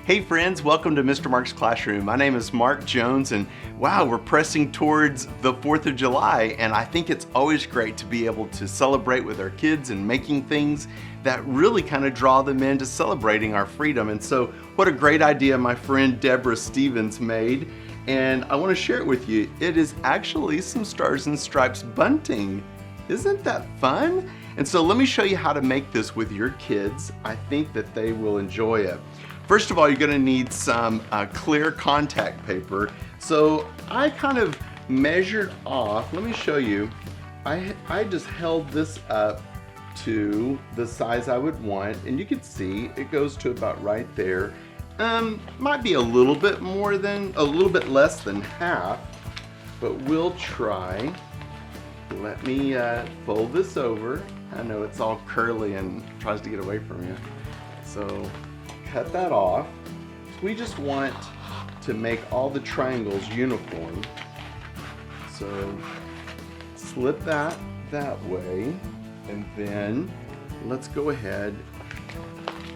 Hey friends, welcome to Mr. Mark's Classroom. My name is Mark Jones and wow, we're pressing towards the 4th of July and I think it's always great to be able to celebrate with our kids and making things that really kind of draw them into celebrating our freedom. And so what a great idea my friend Deborah Stevens made, and I want to share it with you. It is actually some Stars and Stripes bunting. Isn't that fun? And so let me show you how to make this with your kids. I think that they will enjoy it. First of all, you're gonna need some clear contact paper. So I kind of measured off, let me show you. I just held this up to the size I would want, and you can see it goes to about right there. Might be a little bit less than half, but we'll try. Let me fold this over. I know it's all curly and tries to get away from you. So cut that off. We just want to make all the triangles uniform. So slip that way, and then let's go ahead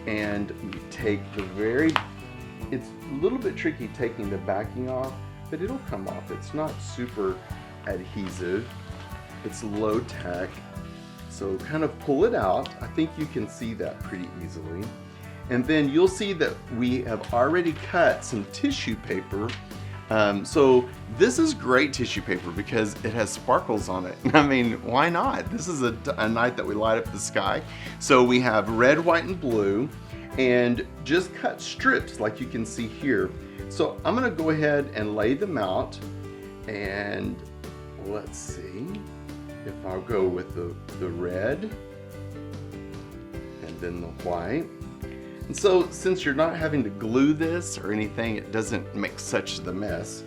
and take it's a little bit tricky taking the backing off, but it'll come off. It's not super adhesive. It's low tech. So kind of pull it out. I think you can see that pretty easily. And then you'll see that we have already cut some tissue paper. So this is great tissue paper because it has sparkles on it. I mean, why not? This is a night that we light up the sky. So we have red, white, and blue, and just cut strips like you can see here. So I'm gonna go ahead and lay them out, and let's see if I'll go with the red and then the white. And so since you're not having to glue this or anything, it doesn't make such the mess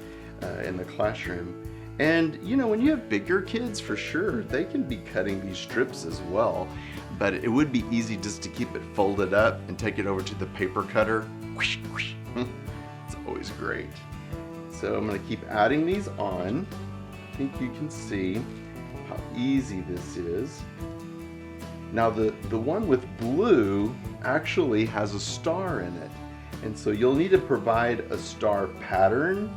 in the classroom. And you know, when you have bigger kids, for sure, they can be cutting these strips as well. But it would be easy just to keep it folded up and take it over to the paper cutter. Whoosh, whoosh. It's always great. So I'm gonna keep adding these on. I think you can see how easy this is. Now the one with blue actually has a star in it, and so you'll need to provide a star pattern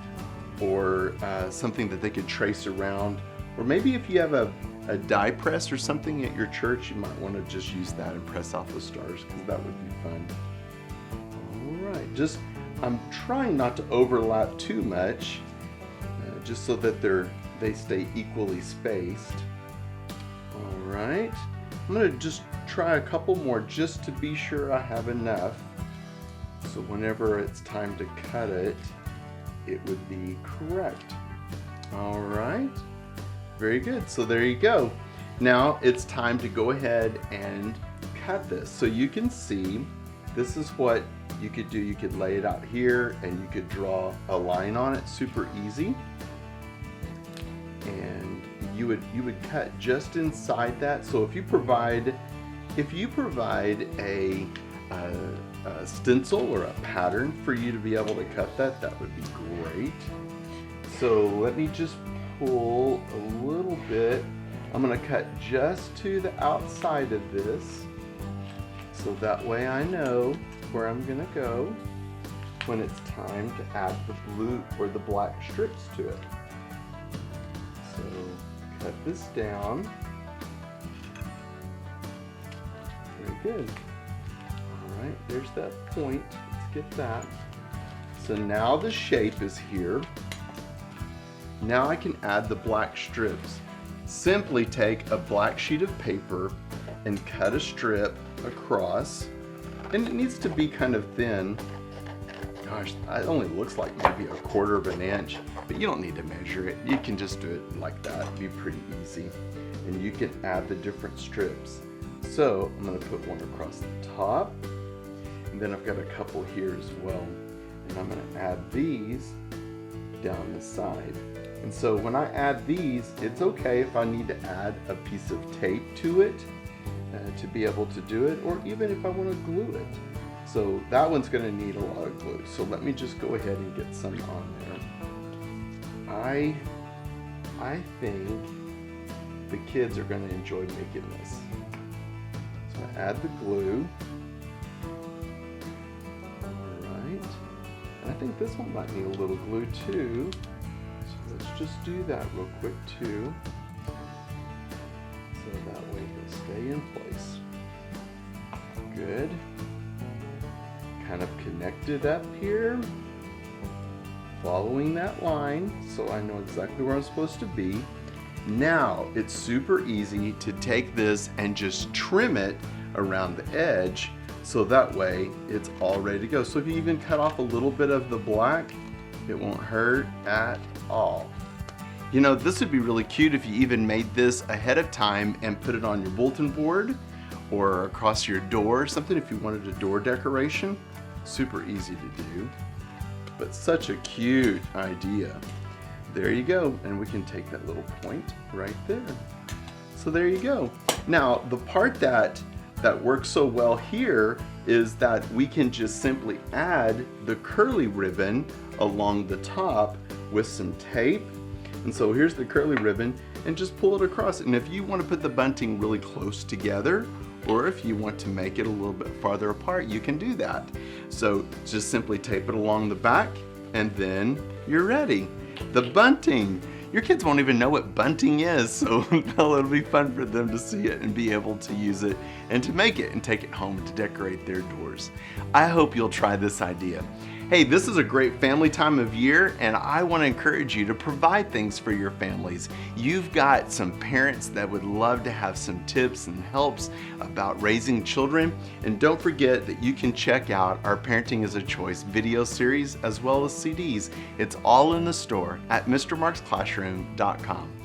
or something that they could trace around, or maybe if you have a die press or something at your church, you might want to just use that and press off the stars, because that would be fun. All right, I'm trying not to overlap too much, just so that they stay equally spaced. All right. I'm gonna just try a couple more just to be sure I have enough. So whenever it's time to cut it, it would be correct. All right, very good. So there you go. Now it's time to go ahead and cut this. So you can see, this is what you could do. You could lay it out here and you could draw a line on it, super easy. And you would cut just inside that. So if you provide a stencil or a pattern for you to be able to cut that, that would be great. So let me just pull a little bit. I'm going to cut just to the outside of this, so that way I know where I'm going to go when it's time to add the blue or the black strips to it. So cut this down. Very good. All right, there's that point. Let's get that. So now the shape is here. Now I can add the black strips. Simply take a black sheet of paper and cut a strip across, and it needs to be kind of thin. Gosh, it only looks like maybe 1/4 of an inch, but you don't need to measure it. You can just do it like that. It'd be pretty easy. And you can add the different strips. So I'm going to put one across the top, and then I've got a couple here as well. And I'm going to add these down the side. And so when I add these, it's okay if I need to add a piece of tape to it to be able to do it, or even if I want to glue it. So that one's going to need a lot of glue. So let me just go ahead and get some on there. I think the kids are going to enjoy making this. So I add the glue. All right. And I think this one might need a little glue too. So let's just do that real quick too. So that way it'll stay in place. Good. Kind of connected up here. Following that line so I know exactly where I'm supposed to be. Now it's super easy to take this and just trim it around the edge so that way it's all ready to go. So if you even cut off a little bit of the black, it won't hurt at all. You know, this would be really cute if you even made this ahead of time and put it on your bulletin board or across your door or something if you wanted a door decoration. Super easy to do, but such a cute idea. There you go, and we can take that little point right there. So there you go. Now, the part that works so well here is that we can just simply add the curly ribbon along the top with some tape. And so here's the curly ribbon, and just pull it across. And if you want to put the bunting really close together, or if you want to make it a little bit farther apart, you can do that. So just simply tape it along the back, and then you're ready. The bunting. Your kids won't even know what bunting is, so it'll be fun for them to see it and be able to use it and to make it and take it home to decorate their doors. I hope you'll try this idea. Hey, this is a great family time of year, and I want to encourage you to provide things for your families. You've got some parents that would love to have some tips and helps about raising children. And don't forget that you can check out our Parenting is a Choice video series as well as CDs. It's all in the store at mrmarksclassroom.com.